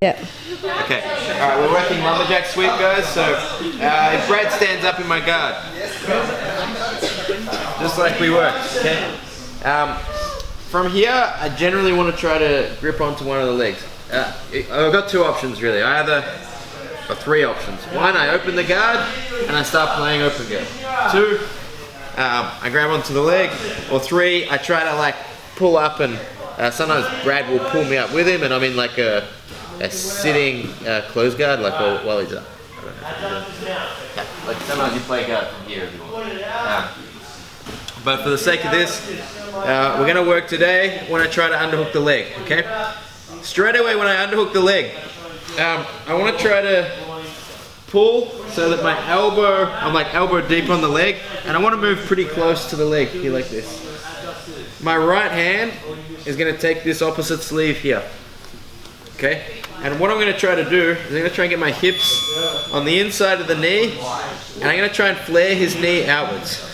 Yeah. Okay. All right, we're working lumberjack sweep, guys. So if Brad stands up in my guard, just like we worked. Okay. From here, I generally want to try to grip onto one of the legs. I've got two options really. I either got three options. One, I open the guard and I start playing open guard. Two, I grab onto the leg. Or three, I try to like pull up and sometimes Brad will pull me up with him and I'm in like a sitting close guard like while he's up. Like sometimes you play guard from here if you want. But for the sake of this, we're going to work today when I try to underhook the leg, okay? Straight away when I underhook the leg, I want to try to pull so that my elbow, I'm like elbow deep on the leg, and I want to move pretty close to the leg here like this. My right hand is going to take this opposite sleeve here, okay? And what I'm going to try to do is I'm going to try and get my hips on the inside of the knee, and I'm going to try and flare his knee outwards.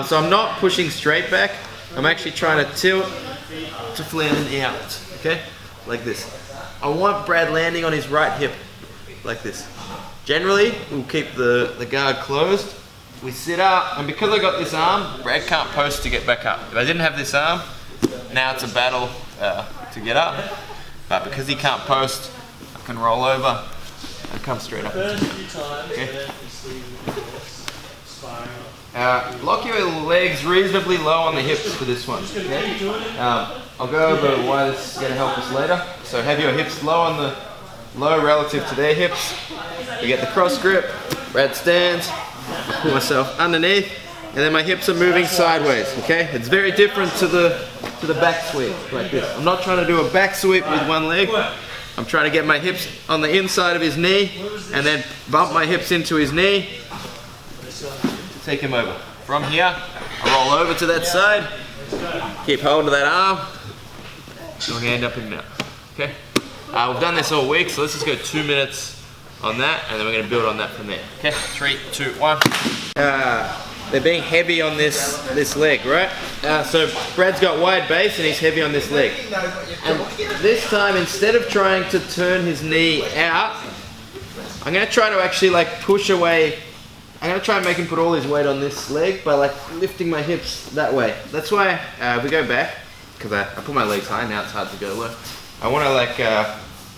So I'm not pushing straight back, I'm actually trying to tilt to flare the knee outwards, okay? Like this. I want Brad landing on his right hip, like this. Generally, we'll keep the guard closed. We sit up, and because I got this arm, Brad can't post to get back up. If I didn't have this arm, now it's a battle to get up. But because he can't post, I can roll over and come straight up. Okay. Lock your legs reasonably low on the hips for this one. Okay? I'll go over why this is going to help us later. So have your hips low relative to their hips. We get the cross grip. Brad stands. I put myself underneath, and then my hips are moving sideways. Okay, it's very different to the back sweep like this. I'm not trying to do a back sweep with one leg. I'm trying to get my hips on the inside of his knee, and then bump my hips into his knee. Take him over. From here, I roll over to that side, keep hold of that arm, and we're gonna end up in mount. Okay? We've done this all week, so let's just go 2 minutes on that, and then we're gonna build on that from there. Okay? 3, 2, 1. They're being heavy on this leg, right? So Brad's got wide base and he's heavy on this leg. And this time, instead of trying to turn his knee out, I'm gonna try to actually like push away. I'm going to try and make him put all his weight on this leg by like lifting my hips that way. That's why we go back, because I put my legs high, now it's hard to go low. I want to like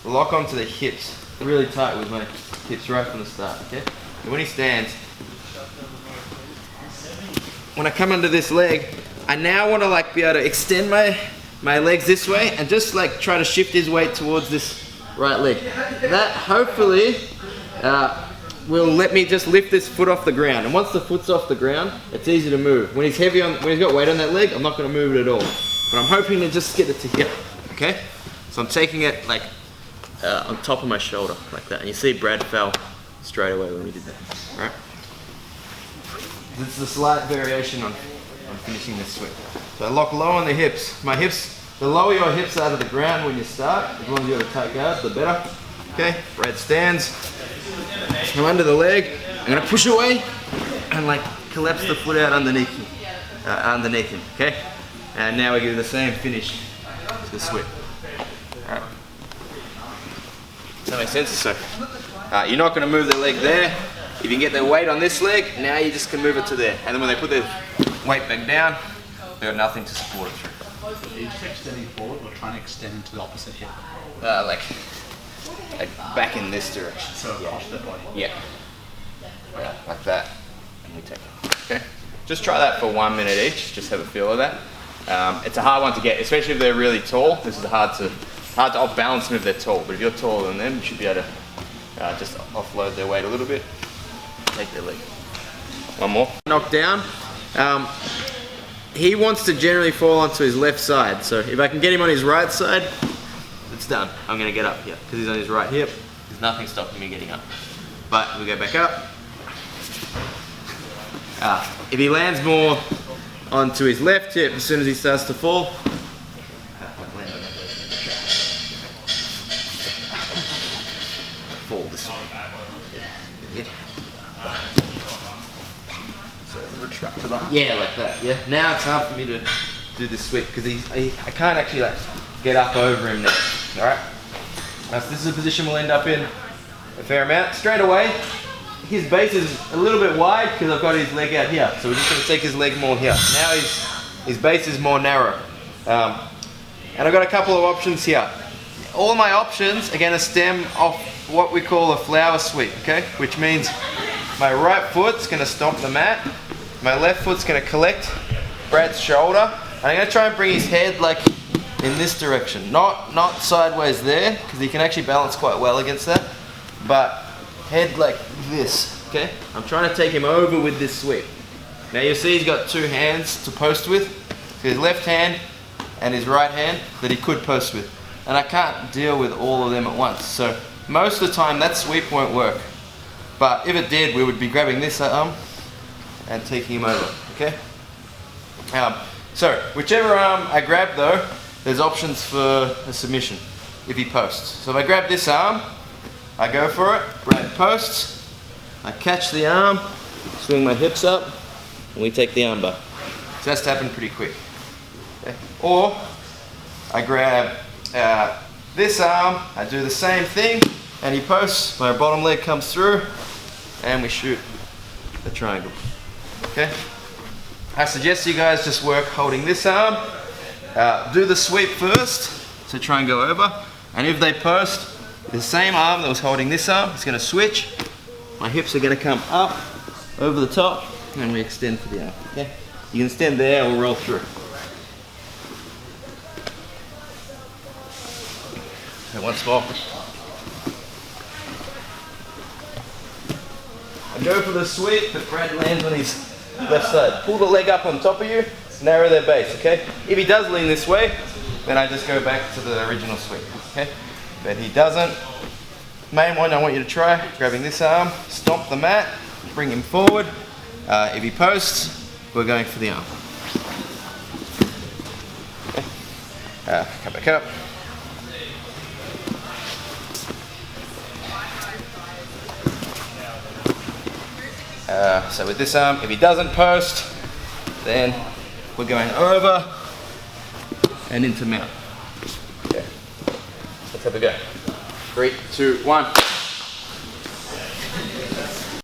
lock onto the hips really tight with my hips right from the start, okay? And when he stands, when I come under this leg, I now want to like be able to extend my legs this way and just like try to shift his weight towards this right leg. That hopefully will let me just lift this foot off the ground, and once the foot's off the ground, it's easy to move. When he's heavy when he's got weight on that leg, I'm not going to move it at all. But I'm hoping to just get it to here. Okay? So I'm taking it like on top of my shoulder, like that. And you see Brad fell straight away when we did that. All right? This is a slight variation on finishing this sweep. So I lock low on the hips. My hips, the lower your hips are to the ground when you start, as long as you have a tight guard, the better. Okay? Brad stands. I'm under the leg. I'm gonna push away and like collapse the foot out underneath him. Okay, and now we do the same finish to the sweep. All right. Does that make sense? So you're not gonna move the leg there. If you can get their weight on this leg, now you just can move it to there. And then when they put their weight back down, they've got nothing to support it through. Are you extending forward or trying to extend into the opposite hip? Like back in this direction. So across the body? Yeah. Like that. And we take it. Okay? Just try that for 1 minute each. Just have a feel of that. It's a hard one to get, especially if they're really tall. This is hard to off balance them if they're tall. But if you're taller than them, you should be able to just offload their weight a little bit. Take their leg. One more. Knock down. He wants to generally fall onto his left side. So if I can get him on his right side, it's done. I'm going to get up here because he's on his right hip. There's nothing stopping me getting up. But we go back up. If he lands more onto his left hip as soon as he starts to fall, fall this way. Yeah. So retract to that. Yeah, like that. Yeah. Now it's hard for me to do this sweep because I can't actually like get up over him now. All right. So this is a position we'll end up in a fair amount. Straight away, his base is a little bit wide because I've got his leg out here. So we're just going to take his leg more here. Now his base is more narrow. And I've got a couple of options here. All my options are going to stem off what we call a flower sweep, okay? Which means my right foot's going to stomp the mat. My left foot's going to collect Brad's shoulder. And I'm going to try and bring his head like in this direction. Not sideways there, because he can actually balance quite well against that. But head like this, okay? I'm trying to take him over with this sweep. Now you see he's got two hands to post with. So his left hand and his right hand that he could post with. And I can't deal with all of them at once. So most of the time that sweep won't work. But if it did, we would be grabbing this arm and taking him over, okay? So whichever arm I grab though, there's options for a submission if he posts. So if I grab this arm, I go for it, Brad posts, I catch the arm, swing my hips up, and we take the armbar. So that's to happen pretty quick. Okay. Or I grab this arm, I do the same thing, and he posts, my bottom leg comes through, and we shoot a triangle. Okay? I suggest you guys just work holding this arm, do the sweep first, so try and go over, and if they post, the same arm that was holding this arm is going to switch, my hips are going to come up, over the top, and we extend for the arm. Okay? You can stand there or roll through. Okay, once more. I go for the sweep, but Brad lands on his left side. Pull the leg up on top of you, narrow their base, okay? If he does lean this way, then I just go back to the original sweep, okay? But he doesn't. Main one I want you to try, grabbing this arm, stomp the mat, bring him forward. If he posts, we're going for the arm. Okay. Come back up. So with this arm, if he doesn't post, then we're going over and into mount. Okay. Let's have a go. 3, 2, 1.